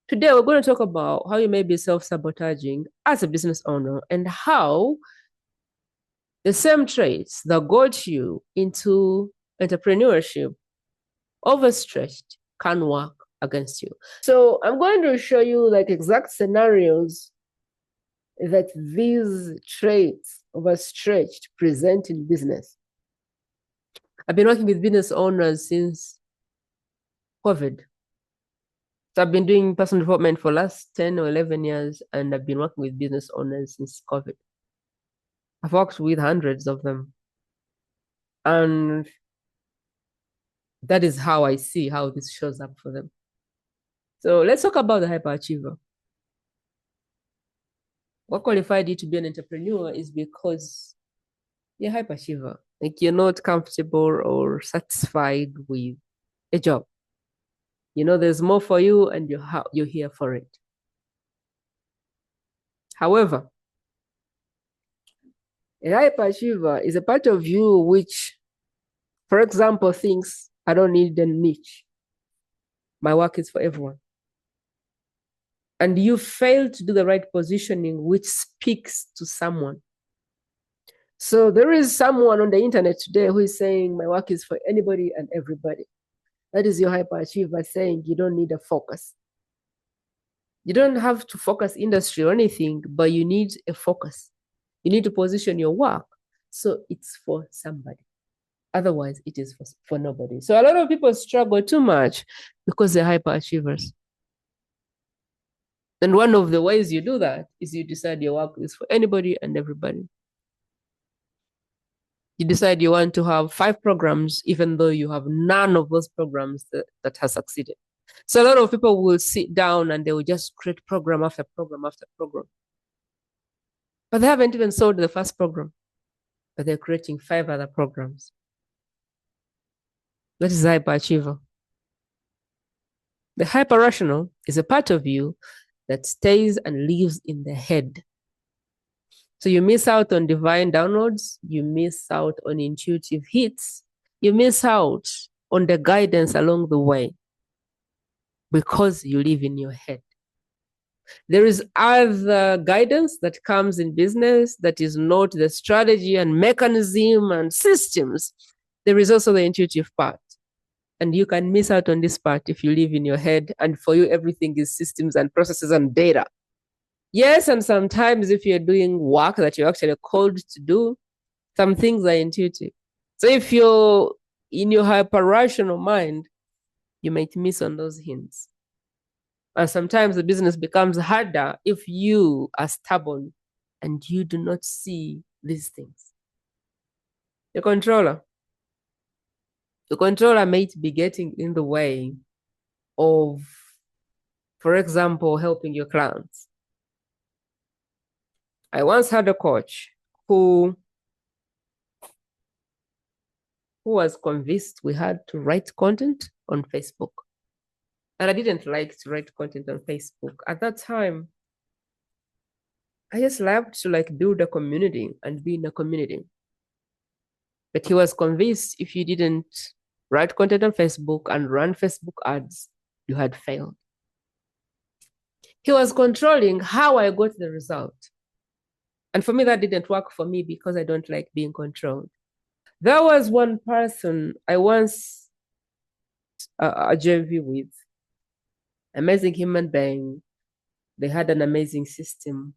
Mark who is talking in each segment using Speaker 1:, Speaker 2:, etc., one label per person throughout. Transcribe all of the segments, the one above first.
Speaker 1: Today, we're going to talk about how you may be self-sabotaging as a business owner and how the same traits that got you into entrepreneurship, overstretched, can work against you. So I'm going to show you like exact scenarios that these traits, overstretched, present in business. I've been working with business owners since COVID. So I've been doing personal development for the last 10 or 11 years, and I've been working with business owners since COVID. I've worked with hundreds of them. And that is how I see how this shows up for them. So let's talk about the hyperachiever. What qualified you to be an entrepreneur is because you're a hyperachiever. Like you're not comfortable or satisfied with a job. You know, there's more for you and you're here for it. However, a hyperachiever is a part of you which, for example, thinks, I don't need a niche. My work is for everyone. And you fail to do the right positioning, which speaks to someone. So there is someone on the internet today who is saying, my work is for anybody and everybody. That is your hyperachiever saying you don't need a focus. You don't have to focus industry or anything, but you need a focus. You need to position your work so it's for somebody. Otherwise, it is for nobody. So a lot of people struggle too much because they're hyperachievers. And one of the ways you do that is you decide your work is for anybody and everybody. You decide you want to have 5 programs, even though you have none of those programs that has succeeded. So a lot of people will sit down and they will just create program after program after program. But they haven't even sold the first program, but they're creating 5 other programs. That is hyperachiever. The hyperrational is a part of you that stays and lives in the head. So you miss out on divine downloads, you miss out on intuitive hits, you miss out on the guidance along the way because you live in your head. There is other guidance that comes in business that is not the strategy and mechanism and systems. There is also the intuitive part. And you can miss out on this part if you live in your head, and for you, everything is systems and processes and data. Yes, and sometimes if you're doing work that you're actually called to do, some things are intuitive. So if you're in your hyper-rational mind, you might miss on those hints. And sometimes the business becomes harder if you are stubborn and you do not see these things. The controller might be getting in the way of, for example, helping your clients. I once had a coach who was convinced we had to write content on Facebook. And I didn't like to write content on Facebook. At that time, I just loved to build a community and be in a community. But he was convinced if you didn't write content on Facebook and run Facebook ads, you had failed. He was controlling how I got the result. And for me, that didn't work for me because I don't like being controlled. There was one person I once a JV with, amazing human being. They had an amazing system,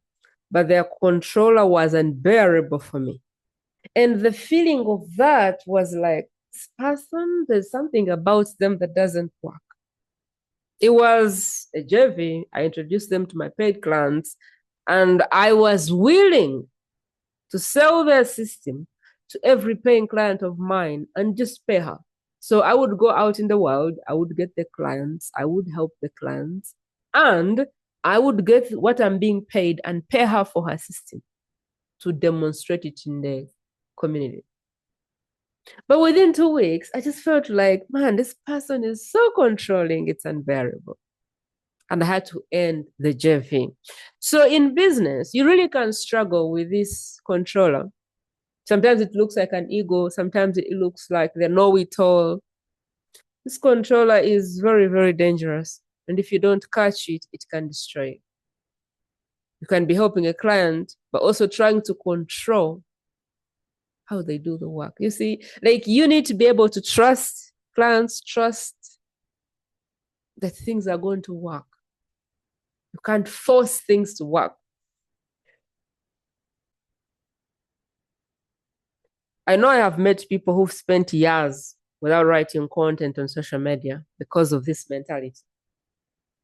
Speaker 1: but their controller was unbearable for me. And the feeling of that was like, this person, there's something about them that doesn't work. It was a JV. I introduced them to my paid clients, and I was willing to sell their system to every paying client of mine and just pay her. So I would go out in the world, I would get the clients, I would help the clients, and I would get what I'm being paid and pay her for her system to demonstrate it in the community. But within 2 weeks, I just felt like, man, this person is so controlling, it's unbearable. And I had to end the JV. So in business, you really can struggle with this controller. Sometimes it looks like an ego. Sometimes it looks like the know-it-all. This controller is very, very dangerous. And if you don't catch it, it can destroy you. You can be helping a client, but also trying to control how they do the work. You see, like you need to be able to trust clients, trust that things are going to work. You can't force things to work. I know I have met people who've spent years without writing content on social media because of this mentality.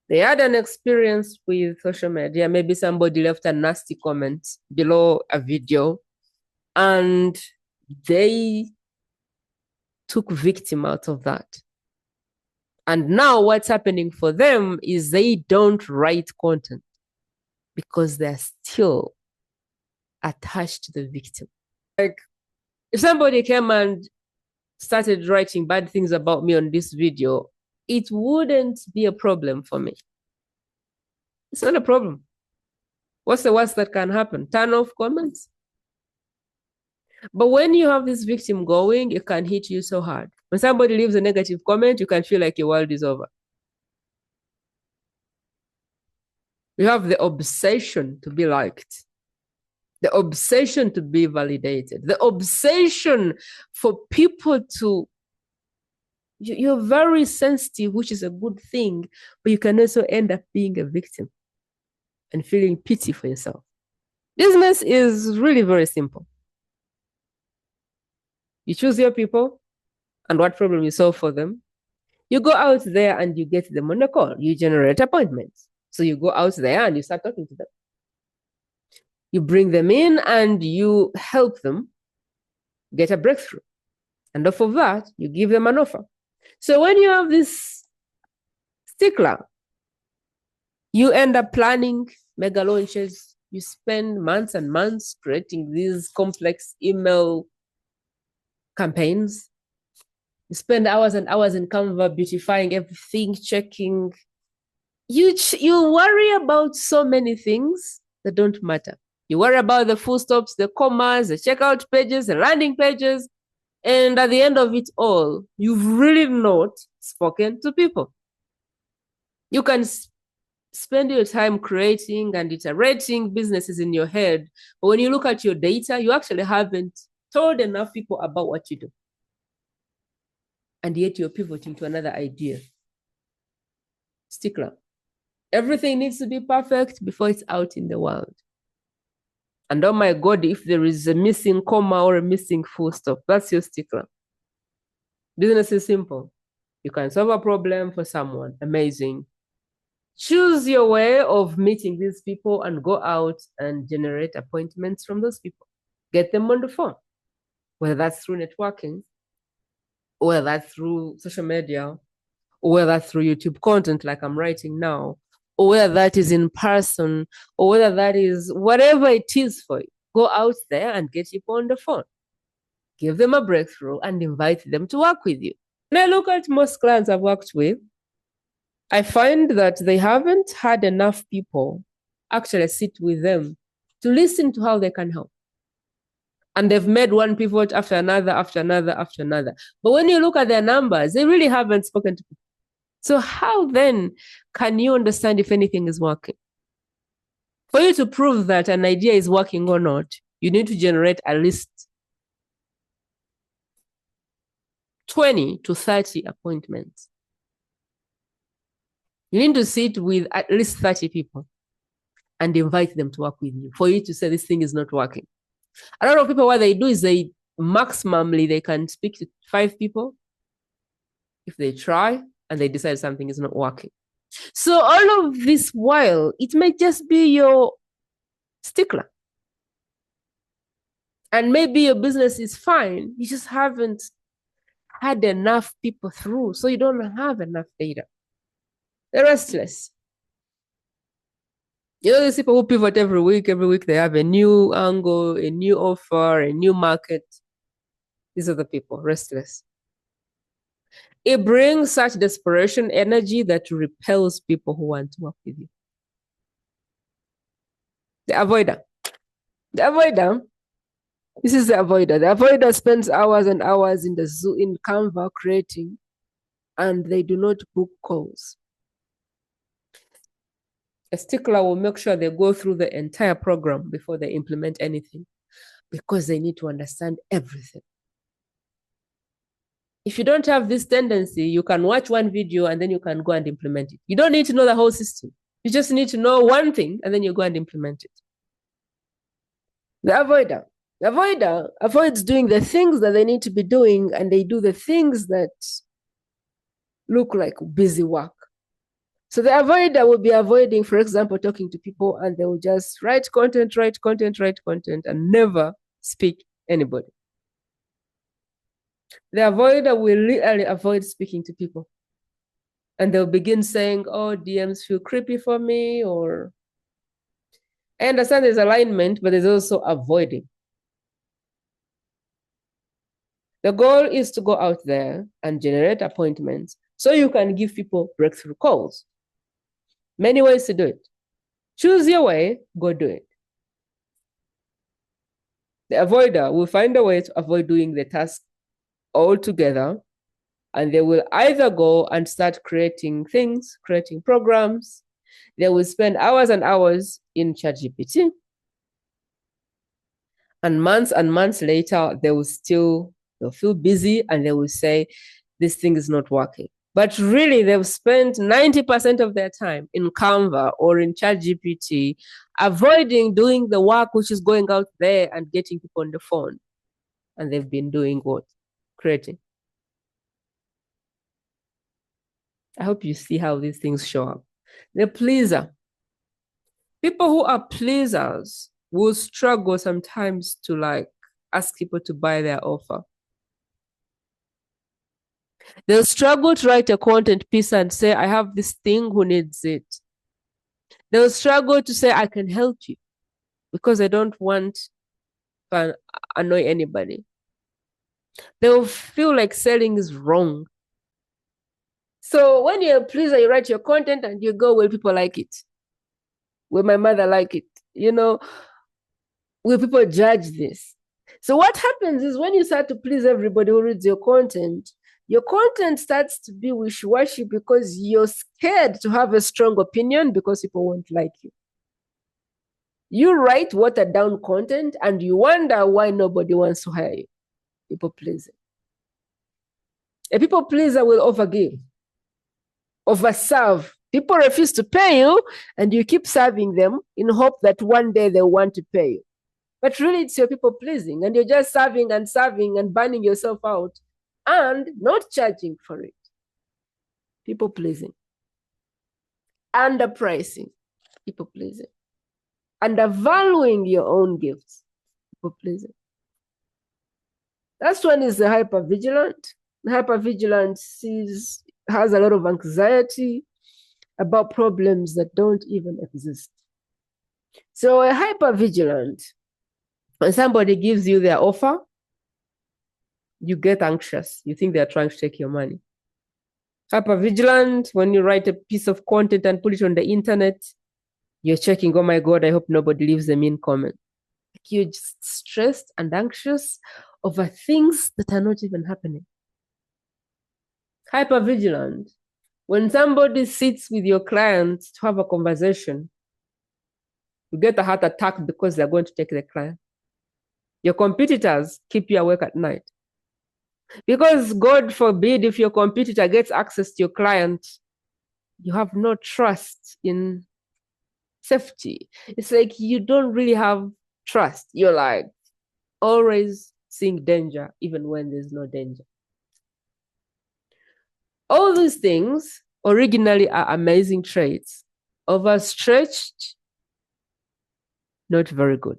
Speaker 1: They had an experience with social media. Maybe somebody left a nasty comment below a video and they took victim out of that. And now what's happening for them is they don't write content because they're still attached to the victim. Like if somebody came and started writing bad things about me on this video, it wouldn't be a problem for me. It's not a problem. What's the worst that can happen? Turn off comments. But when you have this victim going, it can hit you so hard. When somebody leaves a negative comment, you can feel like your world is over. You have the obsession to be liked, the obsession to be validated, the obsession for people to, you're very sensitive, which is a good thing, but you can also end up being a victim and feeling pity for yourself. Business is really very simple. You choose your people and what problem you solve for them. You go out there and you get them on a call. You generate appointments. So you go out there and you start talking to them. You bring them in and you help them get a breakthrough. And off of that, you give them an offer. So when you have this stickler, you end up planning mega launches. You spend months and months creating these complex email campaigns. You spend hours and hours in Canva beautifying everything, checking. You worry about so many things that don't matter. You worry about the full stops, the commas, the checkout pages, the landing pages. And at the end of it all, you've really not spoken to people. You can spend your time creating and iterating businesses in your head. But when you look at your data, you actually haven't told enough people about what you do. And yet you're pivoting to another idea. Stickler. Everything needs to be perfect before it's out in the world. And oh my God, if there is a missing comma or a missing full stop, that's your stickler. Business is simple. You can solve a problem for someone. Amazing. Choose your way of meeting these people and go out and generate appointments from those people. Get them on the phone, whether that's through networking, or whether that's through social media, or whether that's through YouTube content like I'm writing now, or whether that is in person, or whether that is whatever it is for you. Go out there and get people on the phone. Give them a breakthrough and invite them to work with you. When I look at most clients I've worked with, I find that they haven't had enough people actually sit with them to listen to how they can help. And they've made one pivot after another, after another, after another. But when you look at their numbers, they really haven't spoken to people. So how then can you understand if anything is working? For you to prove that an idea is working or not, you need to generate at least 20 to 30 appointments. You need to sit with at least 30 people and invite them to work with you for you to say this thing is not working. A lot of people, what they do is they maximally, they can speak to 5 people if they try and they decide something is not working. So all of this while, it may just be your stickler. And maybe your business is fine. You just haven't had enough people through, so you don't have enough data. They're restless. You know, these people who pivot every week they have a new angle, a new offer, a new market. These are the people, restless. It brings such desperation energy that repels people who want to work with you. The avoider. The avoider. This is the avoider. The avoider spends hours and hours in Canva creating, and they do not book calls. A stickler will make sure they go through the entire program before they implement anything, because they need to understand everything. If you don't have this tendency, you can watch one video and then you can go and implement it. You don't need to know the whole system. You just need to know one thing and then you go and implement it. The avoider avoids doing the things that they need to be doing, and they do the things that look like busy work. So the avoider will be avoiding, for example, talking to people, and they will just write content, and never speak anybody. The avoider will literally avoid speaking to people. And they'll begin saying, oh, DMs feel creepy for me, or I understand there's alignment, but there's also avoiding. The goal is to go out there and generate appointments so you can give people breakthrough calls. Many ways to do it. Choose your way, go do it. The avoider will find a way to avoid doing the task altogether, and they will either go and start creating things, creating programs. They will spend hours and hours in ChatGPT. And months later, they'll feel busy and they will say, this thing is not working. But really, they've spent 90% of their time in Canva or in ChatGPT, avoiding doing the work which is going out there and getting people on the phone. And they've been doing what? Creating. I hope you see how these things show up. The pleaser. People who are pleasers will struggle sometimes to ask people to buy their offer. They'll struggle to write a content piece and say, I have this thing, who needs it? They'll struggle to say, I can help you, because they don't want to annoy anybody. They'll feel like selling is wrong. So when you're a pleaser, you write your content and you go, will people like it? Will my mother like it? Will people judge this? So what happens is, when you start to please everybody who reads your content starts to be wishy-washy, because you're scared to have a strong opinion because people won't like you. You write watered down content and you wonder why nobody wants to hire you. People pleaser. A people pleaser will overgive, overserve. People refuse to pay you and you keep serving them in hope that one day they want to pay you. But really, it's your people pleasing, and you're just serving and burning yourself out and not charging for it. People pleasing. Underpricing. People pleasing. Undervaluing your own gifts. People pleasing. Last one is the hypervigilant. The hypervigilant has a lot of anxiety about problems that don't even exist. So a hypervigilant, when somebody gives you their offer, you get anxious. You think they're trying to take your money. Hypervigilant, when you write a piece of content and put it on the internet, you're checking, oh my God, I hope nobody leaves a mean comment. You're just stressed and anxious over things that are not even happening. Hypervigilant, when somebody sits with your client to have a conversation, you get a heart attack because they're going to take the client. Your competitors keep you awake at night. Because God forbid, if your competitor gets access to your client, you have no trust in safety. It's like you don't really have trust. You're like always seeing danger, even when there's no danger. All these things originally are amazing traits. Overstretched, not very good.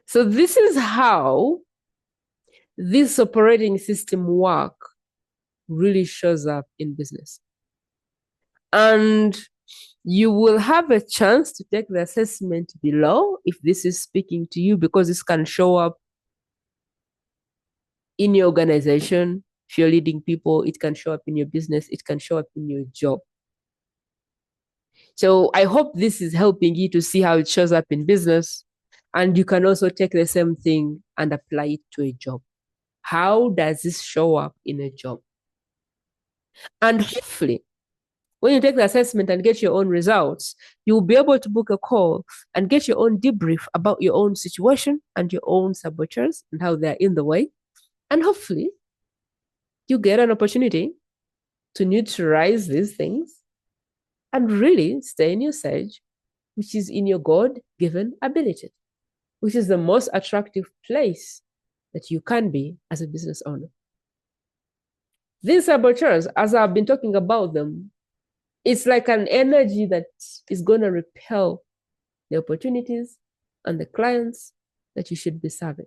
Speaker 1: So this is how this operating system work really shows up in business. And you will have a chance to take the assessment below if this is speaking to you, because this can show up in your organization. If you're leading people, it can show up in your business. It can show up in your job. So I hope this is helping you to see how it shows up in business. And you can also take the same thing and apply it to a job. How does this show up in a job? And hopefully, When you take the assessment and get your own results, you'll be able to book a call and get your own debrief about your own situation and your own saboteurs and how they're in the way. And hopefully, you get an opportunity to neutralize these things and really stay in your sage, which is in your God-given ability, which is the most attractive place that you can be as a business owner. These saboteurs, as I've been talking about them, it's like an energy that is going to repel the opportunities and the clients that you should be serving.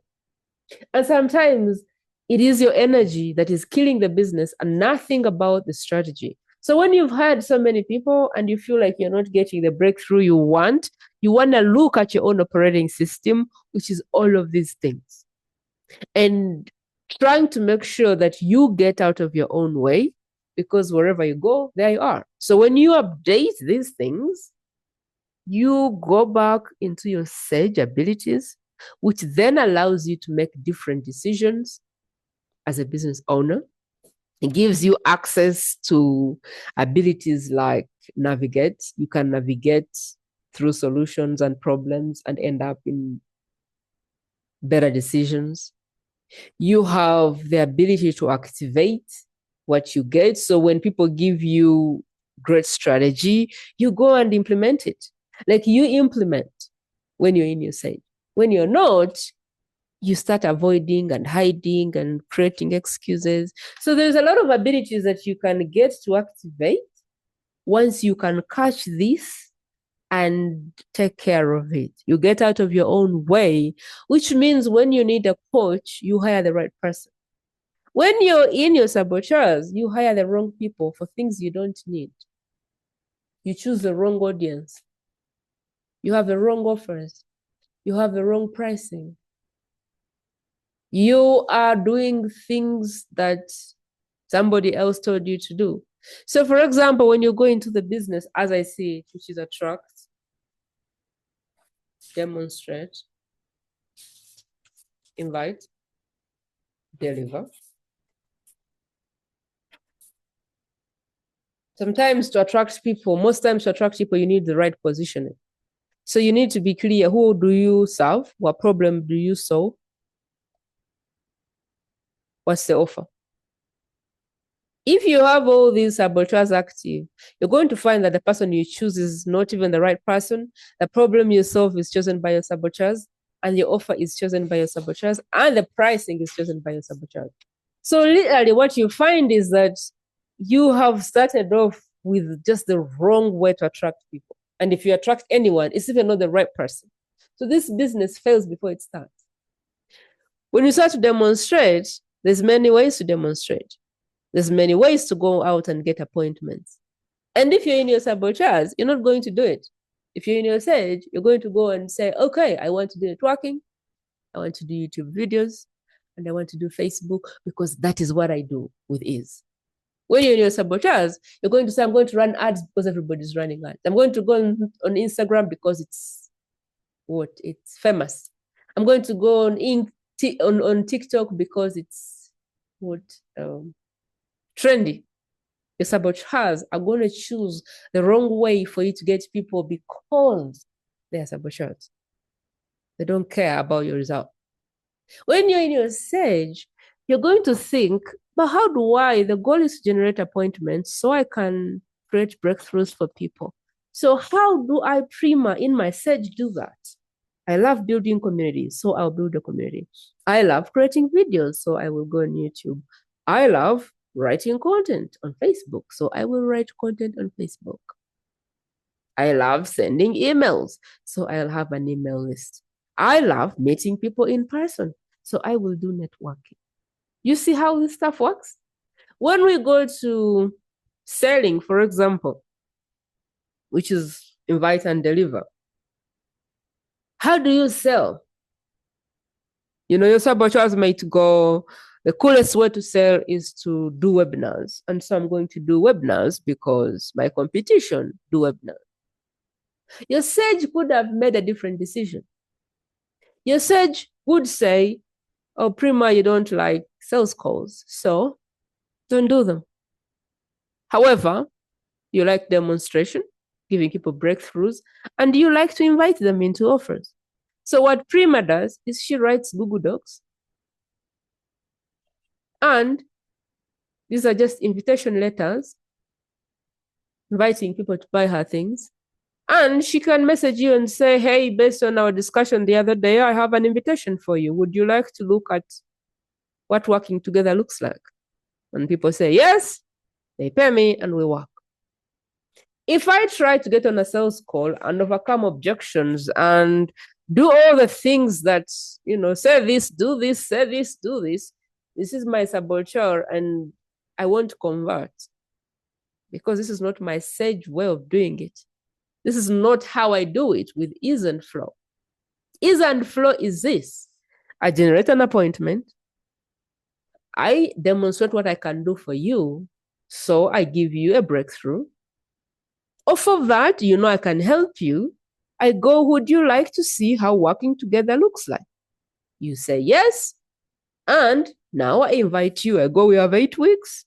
Speaker 1: And sometimes it is your energy that is killing the business and nothing about the strategy. So when you've had so many people and you feel like you're not getting the breakthrough you want to look at your own operating system, which is all of these things, and trying to make sure that you get out of your own way, because wherever you go, there you are. So when you update these things, you go back into your sage abilities, which then allows you to make different decisions as a business owner. It gives you access to abilities like navigate. You can navigate through solutions and problems and end up in better decisions. You have the ability to activate what you get. So when people give you great strategy, you go and implement it. Like you implement when you're in your sage. When you're not, you start avoiding and hiding and creating excuses. So there's a lot of abilities that you can get to activate once you can catch this and take care of it. You get out of your own way, which means when you need a coach, you hire the right person. When you're in your saboteurs, you hire the wrong people for things you don't need. You choose the wrong audience. You have the wrong offers. You have the wrong pricing. You are doing things that somebody else told you to do. So, for example, when you go into the business, as I see it, which is attract, demonstrate, invite, deliver. Sometimes to attract people, most times to attract people, you need the right positioning. So you need to be clear, who do you serve? What problem do you solve? What's the offer? If you have all these saboteurs active, you're going to find that the person you choose is not even the right person. The problem you solve is chosen by your saboteurs, and your offer is chosen by your saboteurs, and the pricing is chosen by your saboteurs. So literally what you find is that you have started off with just the wrong way to attract people. And if you attract anyone, it's even not the right person. So this business fails before it starts. When you start to demonstrate, there's many ways to demonstrate. There's many ways to go out and get appointments. And if you're in your saboteurs, you're not going to do it. If you're in your sage, you're going to go and say, okay, I want to do networking. I want to do YouTube videos. And I want to do Facebook because that is what I do with ease. When you're in your saboteurs, you're going to say, I'm going to run ads because everybody's running ads. I'm going to go on Instagram because it's famous. I'm going to go on TikTok because it's trendy. Your saboteurs are going to choose the wrong way for you to get people because they are saboteurs. They don't care about your result. When you're in your sage, you're going to think, but how do I? The goal is to generate appointments so I can create breakthroughs for people. So how do I, Prima, in my sage, do that? I love building communities, so I'll build a community. I love creating videos, so I will go on YouTube. I love writing content on Facebook, so I will write content on Facebook. I love sending emails, so I'll have an email list. I love meeting people in person, so I will do networking. You see how this stuff works? When we go to selling, for example, which is invite and deliver, how do you sell? You know, your saboteurs might go, the coolest way to sell is to do webinars. And so I'm going to do webinars because my competition do webinars. Your sage could have made a different decision. Your sage would say, oh, Prima, you don't like sales calls, so don't do them. However, You like demonstration, giving people breakthroughs, and you like to invite them into offers. So what Prima does is she writes Google Docs, and these are just invitation letters inviting people to buy her things. And she can message you and say, hey, based on our discussion the other day, I have an invitation for you. Would you like to look at what working together looks like? And people say, yes, they pay me and we work. If I try to get on a sales call and overcome objections and do all the things that, say this, do this, say this, do this, this is my saboteur and I won't convert because this is not my sage way of doing it. This is not how I do it with ease and flow. Ease and flow is this. I generate an appointment. I demonstrate what I can do for you. So I give you a breakthrough. Off of that, I can help you. I go, would you like to see how working together looks like? You say yes. And now I invite you. I go, we have 8 weeks.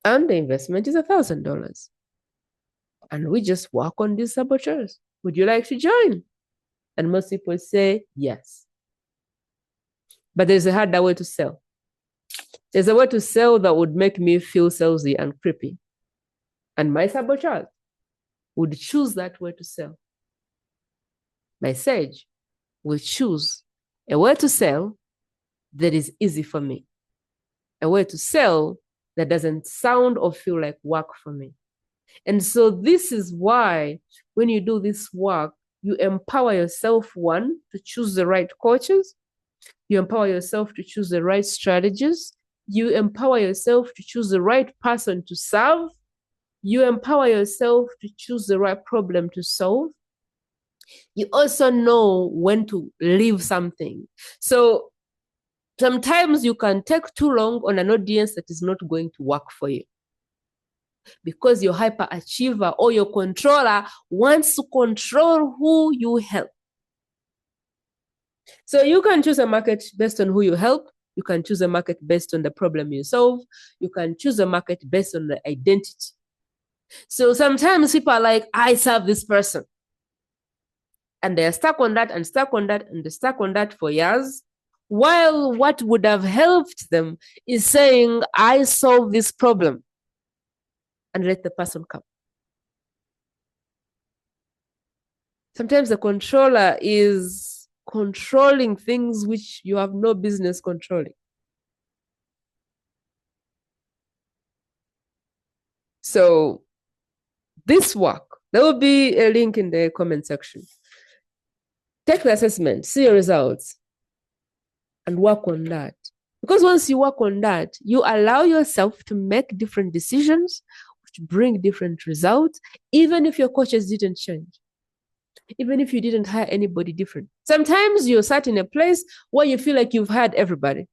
Speaker 1: And the investment is $1,000. And we just work on these saboteurs. Would you like to join? And most people say yes. But there's a harder way to sell. There's a way to sell that would make me feel salesy and creepy. And my saboteur would choose that way to sell. My sage will choose a way to sell that is easy for me. A way to sell that doesn't sound or feel like work for me. And so this is why when you do this work, you empower yourself, one, to choose the right coaches. You empower yourself to choose the right strategies. You empower yourself to choose the right person to serve. You empower yourself to choose the right problem to solve. You also know when to leave something. So sometimes you can take too long on an audience that is not going to work for you, because your hyperachiever or your controller wants to control who you help. So you can choose a market based on who you help. You can choose a market based on the problem you solve. You can choose a market based on the identity. So sometimes people are like, I serve this person. And they're stuck on that and stuck on that and they're stuck on that for years. While what would have helped them is saying, I solve this problem, and let the person come. Sometimes the controller is controlling things which you have no business controlling. So this work, there will be a link in the comment section. Take the assessment, see your results, and work on that. Because once you work on that, you allow yourself to make different decisions which bring different results, even if your coaches didn't change, even if you didn't hire anybody different. Sometimes you're sat in a place where you feel like you've hired everybody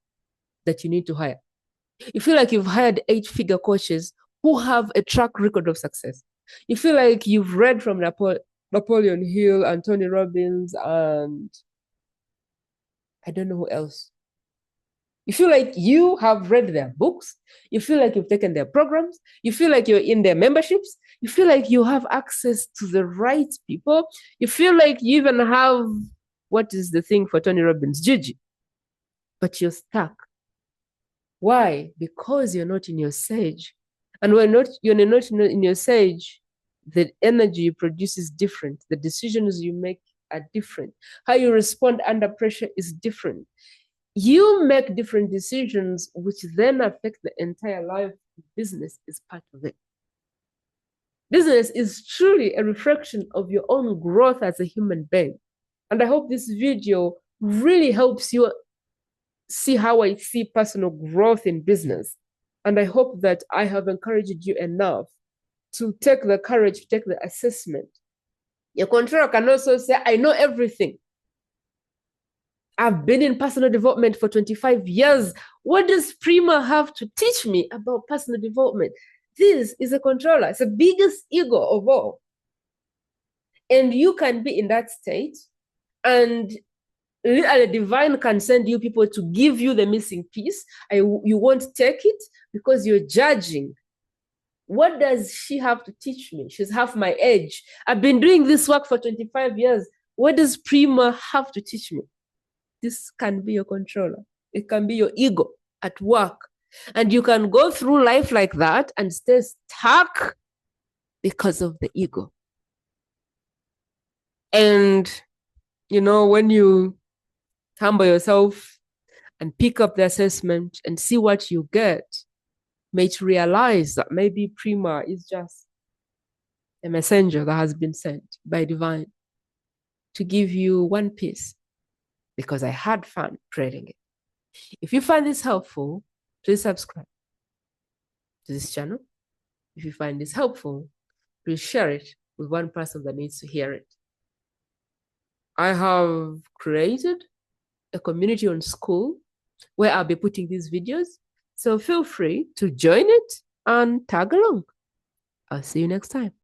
Speaker 1: that you need to hire. You feel like you've hired 8-figure coaches who have a track record of success. You feel like you've read from Napoleon Hill and Tony Robbins and I don't know who else. You feel like you have read their books. You feel like you've taken their programs. You feel like you're in their memberships. You feel like you have access to the right people. You feel like you even have, what is the thing for Tony Robbins? Gigi. But you're stuck. Why? Because you're not in your sage. And you're not in your sage, the energy you produce is different. The decisions you make are different. How you respond under pressure is different. You make different decisions, which then affect the entire life. Business is part of it. Business is truly a reflection of your own growth as a human being. And I hope this video really helps you see how I see personal growth in business. And I hope that I have encouraged you enough to take the courage to take the assessment. Your controller can also say, I know everything. I've been in personal development for 25 years. What does Prima have to teach me about personal development? This is a controller. It's the biggest ego of all. And you can be in that state, and literally divine can send you people to give you the missing piece. You won't take it because you're judging What does she have to teach me? She's half my age. I've been doing this work for 25 years. What does Prima have to teach me? This can be your controller. It can be your ego at work. And you can go through life like that and stay stuck because of the ego. And, you know, when you humble yourself and pick up the assessment and see what you get, may realize that maybe Prima is just a messenger that has been sent by divine to give you one piece, because I had fun creating it. If you find this helpful, please subscribe to this channel. If you find this helpful, please share it with one person that needs to hear it. I have created a community on School where I'll be putting these videos. So feel free to join it and tag along. I'll see you next time.